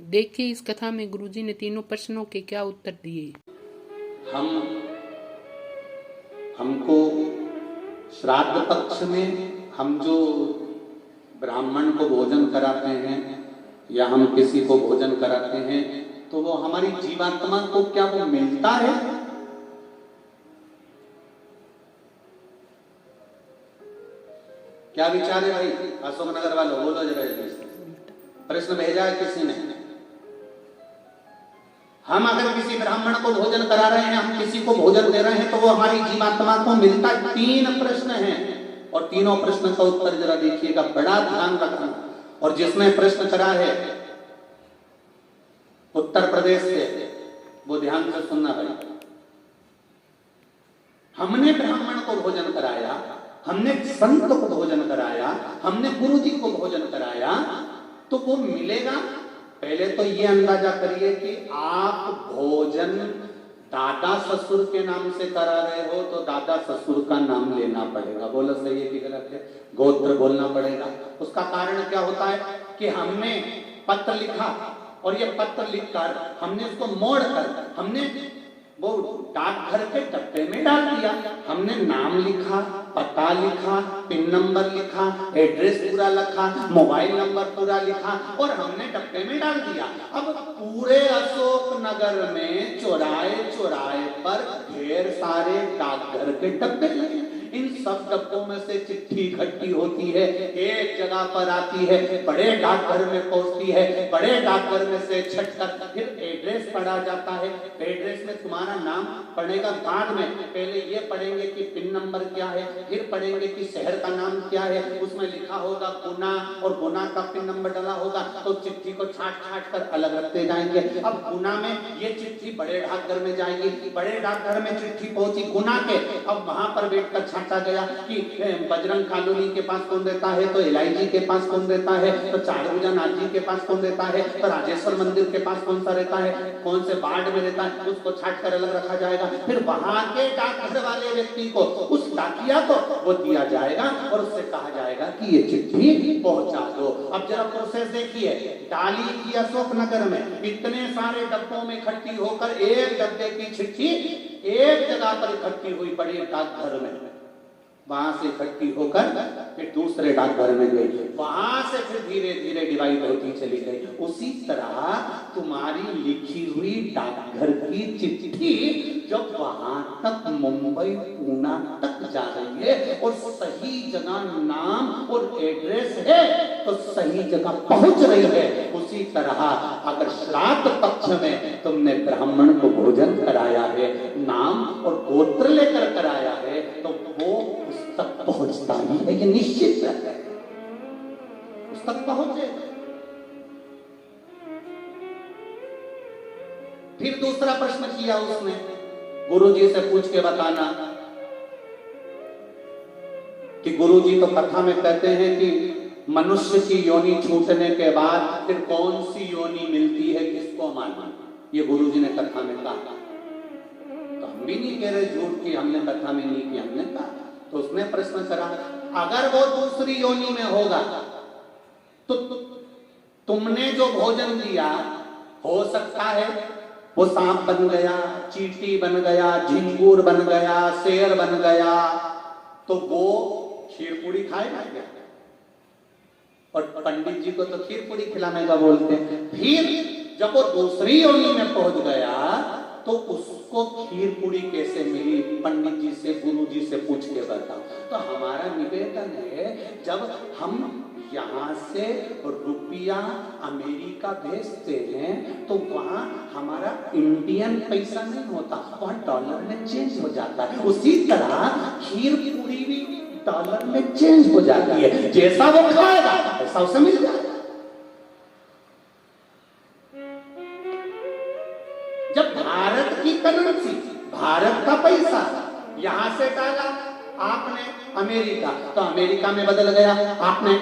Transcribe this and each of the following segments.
देखिए इस कथा में गुरुजी ने तीनों प्रश्नों के क्या उत्तर दिए। हमको श्राद्ध पक्ष में हम जो ब्राह्मण को भोजन कराते हैं या हम किसी को भोजन कराते हैं तो वो हमारी जीवात्मा को क्या वो मिलता है? क्या विचार है भाई? अशोकनगर वालों बोलो जरा। प्रश्न भेजा है किसी ने? हम अगर किसी ब्राह्मण को भोजन करा रहे हैं, हम किसी को भोजन दे रहे हैं तो वो हमारी जीवात्मा को मिलता है। 3 प्रश्न हैं और तीनों प्रश्न का उत्तर जरा देखिएगा, बड़ा ध्यान रखना। और जिसने प्रश्न करा है उत्तर प्रदेश से वो ध्यान से सुनना भाई। हमने ब्राह्मण को भोजन कराया, हमने संत को भोजन कराया, हमने गुरु जी को भोजन कराया तो वो मिलेगा। पहले तो ये अंदाजा करिए कि आप भोजन दादा ससुर के नाम से करा रहे हो तो दादा ससुर का नाम लेना पड़ेगा। बोलो सही है कि गलत है? गोत्र बोलना पड़ेगा। उसका कारण क्या होता है कि हमने पत्र लिखा और ये पत्र लिखकर हमने उसको मोड़कर हमने वो डाकघर के डब्बे में डाल दिया। हमने नाम लिखा, पता लिखा, पिन नंबर लिखा, एड्रेस पूरा लिखा, मोबाइल नंबर पूरा लिखा और हमने डब्बे में डाल दिया। अब पूरे अशोक नगर में चौराहे चौराहे पर ढेर सारे डाकघर के डब्बे लगे। इन सब डब्बों में से चिट्ठी इकट्ठी होती है, एक जगह पर आती है, बड़े डाकघर में पहुंचती है, बड़े डाकघर में से छटकर फिर एड्रेस पढ़ा जाता है। एड्रेस में तुम्हारा नाम पढ़ेगा बाद में, पहले ये पढ़ेंगे कि पिन नंबर क्या है, फिर पढ़ेंगे कि शहर का नाम क्या है। उसमें लिखा होगा गुना और गुना का पिन नंबर डाला होगा तो चिट्ठी को छाट छाट कर अलग रखते जाएंगे। अब गुना में ये चिट्ठी बड़े डाकघर में जाएगी, बड़े डाकघर में चिट्ठी पहुंची गुना के। अब वहां पर बैठकर छाटा गया कि बजरंग कॉलोनी के पास कौन रहता है, तो एलआईजी के पास कौन रहता है, तो चारभुजा नाथ जी के पास कौन रहता है, तो राजेश्वर मंदिर के पास कौन सा रहता है, कौन से वार्ड में रहता है, उसको छाट कर अलग रखा जाएगा। फिर वहां के डाकघर वाले व्यक्ति को, उस डाकिया को वो दिया जाएगा और उससे कहा जाएगा कि ये चिट्ठी पहुंचा दो। अब जरा प्रोसेस देखिए, डाली की अशोकनगर में इतने सारे डब्बों में इकट्ठी होकर एक डब्बे की चिट्ठी एक जगह पर इकट्ठी हुई बड़ी डाकघर में, वहां से इकट्ठी होकर फिर दूसरे डाकघर में गई, वहां से फिर धीरे धीरे डिवाइड होती चली गई। उसी तरह तुम्हारी लिखी हुई डाकघर की चिट्ठी जब वहां तक मुंबई पूना तक जा रही है और सही जगह नाम और एड्रेस है तो सही जगह पहुंच रही है। उसी तरह अगर श्राद्ध पक्ष में तुमने ब्राह्मण को भोजन कराया है, नाम और गोत्र लेकर कराया है तो वो उस तक पहुंचता ही है, ये निश्चित है, उस तक पहुंचे। फिर दूसरा प्रश्न किया उसने, गुरुजी से पूछ के बताना कि गुरुजी तो कथा में कहते हैं कि मनुष्य की योनि छूटने के बाद फिर कौन सी योनि मिलती है, किसको मानना, ये गुरुजी ने कथा में कहा। तो हम भी नहीं कह रहे झूठ कि हमने कथा में नहीं किया, हमने कहा। तो उसने प्रश्न करा, अगर वो दूसरी योनि में होगा तो तुमने जो भोजन दिया हो सकता है वो सांप बन गया, चींटी बन गया, झिंगूर बन गया, शेर बन गया, तो वो खीर पूरी खाएगा क्या? और पंडित जी को तो खीर पूरी खिलाने का बोलते हैं। फिर जब वो दूसरी योनि में पहुंच गया तो उसको खीर पूरी कैसे मिली? पंडित जी से, गुरु जी से पूछ के बताओ। तो हमारा निवेदन है, जब हम यहाँ से रुपया अमेरिका भेजते हैं तो वहाँ हमारा इंडियन पैसा नहीं होता, वहाँ डॉलर में चेंज हो जाता है। उसी तरह खीर पूरी भी डॉलर में चेंज हो जाती है, जैसा वो खाएगा ऐसा उसे मिल जाएगा। जब भारत की करेंसी, भारत का पैसा यहां से डाला आपने अमेरिका तो अमेरिका में बदल गया, आपने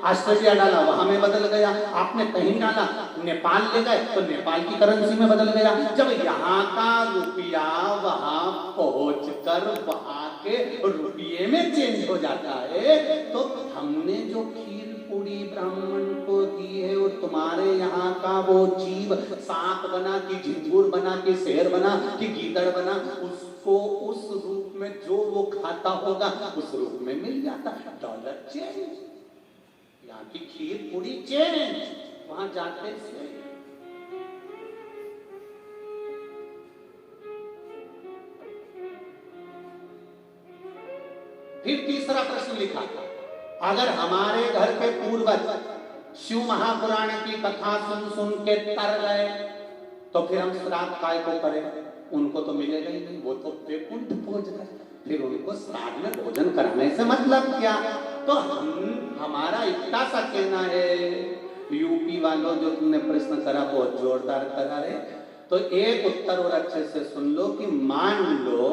ऑस्ट्रेलिया डाला वहां में बदल गया, आपने कहीं डाला नेपाल ले गए तो नेपाल की करेंसी में बदल गया। जब यहाँ का रुपया वहां पहुंचकर वहां के रुपये में चेंज हो जाता है तो हमने जो खीर पूरी ब्राह्मण को दी है और तुम्हारे यहाँ का वो जीव सांप बना कि झिंगुर बना कि शेर बना कि गीदड़ बना, उसको उस रूप में जो वो खाता होगा उस रूप में मिल जाता। डॉलर चेंज, यहाँ की खीर पूरी चेंज, वहां जाते से फिर तीसरा प्रश्न लिखा, अगर हमारे घर के पूर्वज शिव महापुराण की कथा सुन सुन के तर गए तो फिर हम श्राद्ध काय को करें? उनको तो मिलेगा ही नहीं, वो तो वैकुंठ पहुंच गए, फिर उनको श्राद्ध में भोजन कराने से मतलब क्या? तो हमारा इतना सा कहना है, यूपी वालों जो तुमने प्रश्न करा बहुत जोरदार करा है, तो एक उत्तर और अच्छे से सुन लो कि मान लो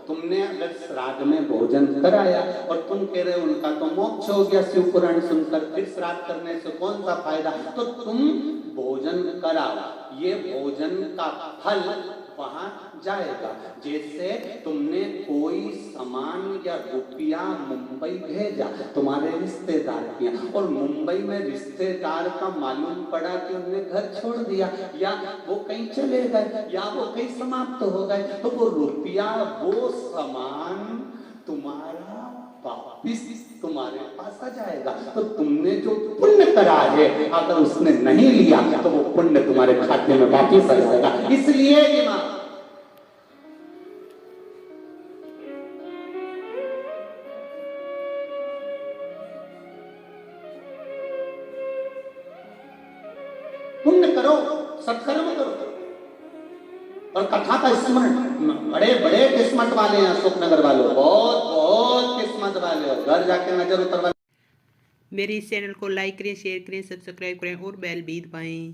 तुमने अगर श्राद्ध में भोजन कराया और तुम कह रहे हो उनका तो मोक्ष हो गया शिव पुराण सुनकर, फिर श्राद्ध करने से कौन सा फायदा? तो तुम भोजन कराओ, ये भोजन का फल वहां जाएगा। जैसे तुमने कोई सामान या रुपया मुंबई भेजा तुम्हारे रिश्तेदार किया और मुंबई में रिश्तेदार का मालूम पड़ा कि उन्होंने घर छोड़ दिया या वो कहीं चले गए या वो कहीं समाप्त हो गए, तो वो रुपया वो सामान तुम्हारा वापिस तुम्हारे पास आ जाएगा। तो तुमने जो पुण्य करा है अगर उसने नहीं लिया तो वो पुण्य तुम्हारे खाते में वापिस आ जाएगा। इसलिए पुण्य करो, सत्कर्म करो और कथा का स्मरण। बड़े बड़े किस्मत वाले हैं अशोकनगर वालों, बहुत बहुत किस्मत वाले हो, घर जाके नजर उतरवा। मेरे इस चैनल को लाइक करें, शेयर करें, सब्सक्राइब करें और बेल भी दबाएं।